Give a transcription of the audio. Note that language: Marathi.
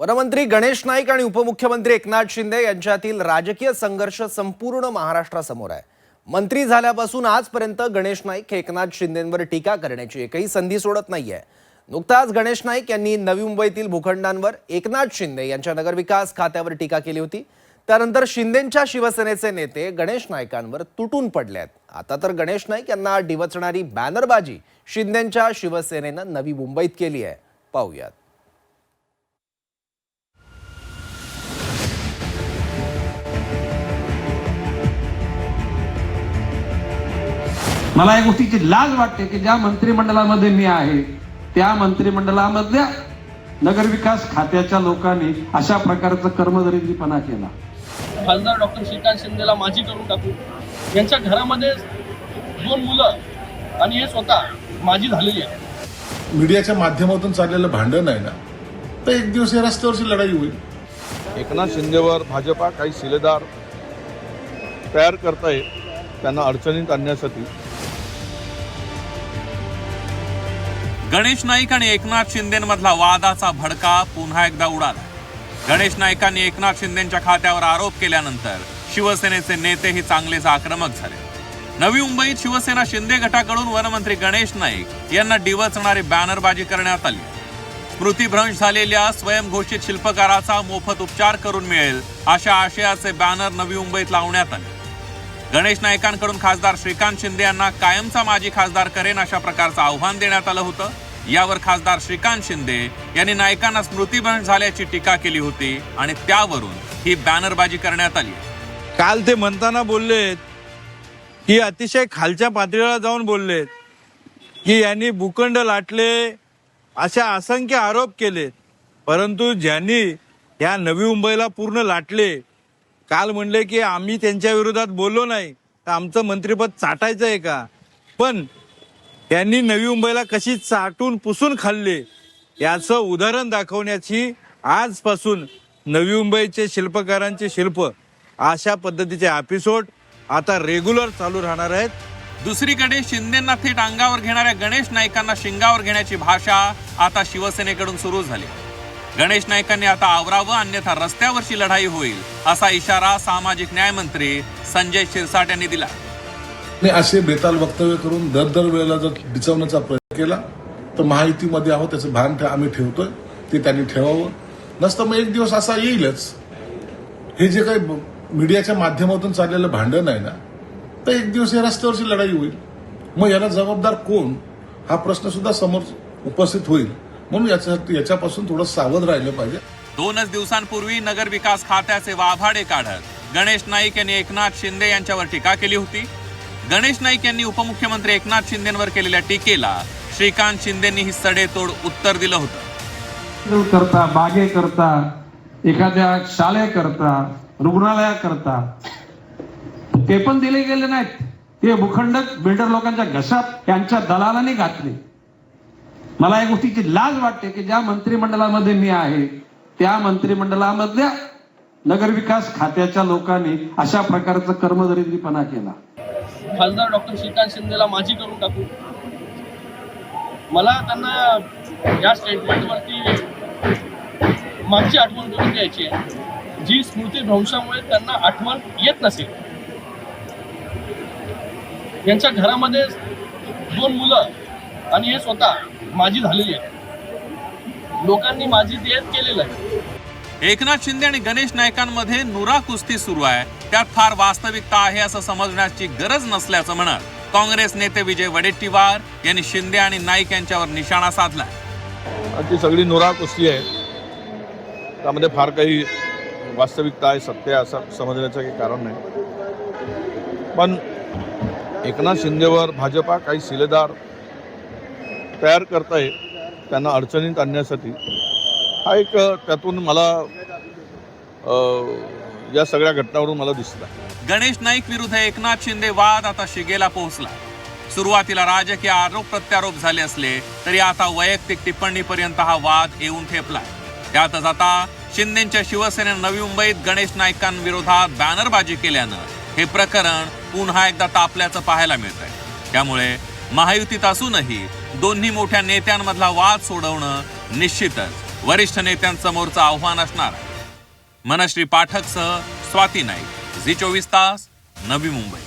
वनमंत्री गणेश नाईक आणि उपमुख्यमंत्री एकनाथ शिंदे यांच्यातील राजकीय संघर्ष संपूर्ण महाराष्ट्रासमोर आहे। मंत्री झाल्यापासून आजपर्यंत गणेश नाईक हे एकनाथ शिंदेंवर टीका करण्याची एकही संधी सोडत नाहीये। नुकताच गणेश नाईक यांनी नवी मुंबईतील भूखंडांवर एकनाथ शिंदे यांच्या नगरविकास खात्यावर टीका केली होती। त्यानंतर शिंदेंच्या शिवसेनेचे नेते गणेश नाईकांवर तुटून पडले आहेत। आता तर गणेश नाईक यांना डिवचणारी बॅनरबाजी शिंदेंच्या शिवसेनेनं नवी मुंबईत केली आहे। पाहूयात। मला या गोष्टीची लाज वाटते की ज्या मंत्रिमंडळामध्ये मी आहे त्या मंत्रिमंडळामधल्या नगरविकास खात्याच्या लोकांनी अशा प्रकारचा कर्मदरिद्रीपणा केला। खासदार डॉक्टर श्रीकांत शिंदेला माजी करून टाकू, यांच्या घरामध्ये 2 मुलं आणि हे स्वतः माजी झालेली आहे। मीडियाच्या माध्यमातून चाललेलं भांडण आहे ना, तर एक दिवस या रस्त्यावरची लढाई होईल। एकनाथ शिंदेवर भाजपा काही शिलेदार तयार करताय त्यांना अडचणीत आणण्यासाठी। गणेश नाईक आणि एकनाथ शिंदेमधला वादाचा भडका पुन्हा एकदा उडाला। गणेश नाईकांनी एकनाथ शिंदेंच्या खात्यावर आरोप केल्यानंतर शिवसेनेचे नेतेही चांगलेच आक्रमक झाले। नवी मुंबईत शिवसेना शिंदे गटाकडून वनमंत्री गणेश नाईक यांना डिवचणारी बॅनरबाजी करण्यात आली। स्मृतिभ्रंश झालेल्या स्वयंघोषित शिल्पकाराचा मोफत उपचार करून मिळेल अशा आशयाचे बॅनर नवी मुंबईत लावण्यात आले। गणेश नाईकांकडून खासदार श्रीकांत शिंदे यांना कायमचा माजी खासदार करेन अशा प्रकारचं आव्हान देण्यात आलं होतं। यावर खासदार श्रीकांत शिंदे यांनी नाईकांना स्मृतिभ्रंश झाल्याची टीका केली होती आणि त्यावरून ही बॅनरबाजी करण्यात आली। काल ते म्हणताना बोललेत की अतिशय खालच्या पातळीला जाऊन बोललेत की यांनी भूखंड लाटले, अशा असंख्य आरोप केलेत। परंतु ज्यांनी या नवी मुंबईला पूर्ण लाटले, काल म्हणले की आम्ही त्यांच्या विरोधात बोललो नाही तर आमचं मंत्रिपद चाटायचं आहे का? पण त्यांनी नवी मुंबईला कशी चाटून पुसून खाल्ले याचं उदाहरण दाखवण्याची आजपासून नवी मुंबईचे शिल्पकारांचे शिल्प अशा पद्धतीचे एपिसोड आता रेग्युलर चालू राहणार आहेत। दुसरीकडे शिंदेंना थेट अंगावर घेणाऱ्या गणेश नाईकांना शिंगावर घेण्याची भाषा आता शिवसेनेकडून सुरू झाली। गणेश नाईकांनी आता आवरावं अन्यथा रस्त्यावरची लढाई होईल असा इशारा सामाजिक न्याय मंत्री संजय शिरसाट यांनी दिला। असे बेताल वक्तव्य करून दर वेळेला जर डिचवण्याचा प्रयत्न केला तर महायुतीमध्ये आहोत त्याचं भान आम्ही ठेवतोय, ते त्यांनी ठेवावं। नसतं मग एक दिवस असा येईलच। हे जे काही मीडियाच्या माध्यमातून चाललेलं भांडण आहे ना, तर एक दिवस या रस्त्यावरची लढाई होईल। मग याला जबाबदार कोण हा प्रश्न सुद्धा समोर उपस्थित होईल। म्हणून याच्यापासून थोडं सावध राहिलं पाहिजे। 2 दिवसांपूर्वी नगर विकास खात्याचे वाभाडे काढत गणेश नाईक यांनी एकनाथ शिंदे यांच्यावर टीका केली होती। गणेश नाईक यांनी उपमुख्यमंत्री एकनाथ शिंदेंवर केलेल्या टीकेला श्रीकांत शिंदेंनी ही सडेतोड उत्तर दिलं होतं। करता, बागे करता, एखाद्या शाळेकरता, रुग्णालयाकरता ते पण दिले गेले नाहीत। ते भूखंड बिल्डर लोकांच्या घशात त्यांच्या दलालांनी घातले। मला या गोष्टीची लाज वाटते की ज्या मंत्रिमंडळामध्ये मी आहे त्या मंत्रिमंडळामधल्या नगरविकास खात्याच्या लोकांनी अशा प्रकारचा कर्मदरिद्रीपणा केला। खासदार डॉक्टर श्रीकांत शिंदेला माजी करून टाकू, मला त्यांना या स्टेटमेंटवरती मागची आठवण करून द्यायची आहे, जी स्मृतिभ्रंशामुळे त्यांना आठवण येत नसेल। यांच्या घरामध्ये 2 मुलं आणि हे स्वतः माजी झालेली आहे। लोकांनी माजी देत केलेलं आहे। एकनाथ शिंदे आणि गणेश नाईकांमध्ये नुरा कुस्ती सुरू आहे, त्यात फार वास्तविकता आहे असं समजण्याची गरज नसल्याचं म्हणत काँग्रेस नेते विजय वडेट्टीवार यांनी शिंदे आणि नाईक यांच्यावर निशाणा साधला। ती सगळी नुरा कुस्ती आहे, त्यामध्ये फार काही वास्तविकता आहे, सत्य आहे असं समजण्याचं काही कारण नाही। पण एकनाथ शिंदेवर भाजपा काही शिलेदार तयार करताय त्यांना अडचणीत आणण्यासाठी। हा एक त्यातून मला या सगळ्या घटनावरून मला दिसला। गणेश नाईक विरुद्ध एकनाथ शिंदे वाद आता शिगेला पोहोचला। सुरुवातीला राजकीय आरोप प्रत्यारोप झाले असले तरी आता वैयक्तिक टिप्पणीपर्यंत हा वाद येऊन ठेपलाय। त्यातच आता शिंदेंच्या शिवसेनेने नवी मुंबईत गणेश नाईकांविरोधात बॅनरबाजी केल्यानं हे प्रकरण पुन्हा एकदा तापल्याचं पाहायला मिळतंय। त्यामुळे महायुतीत असूनही दोन्ही मोठ्या नेत्यांमधला वाद सोडवणं निश्चितच वरिष्ठ नेत्यांसमोरचं आव्हान असणार आहे. मनश्री पाठकसह स्वाती नाईक, झी 24 तास, नवी मुंबई.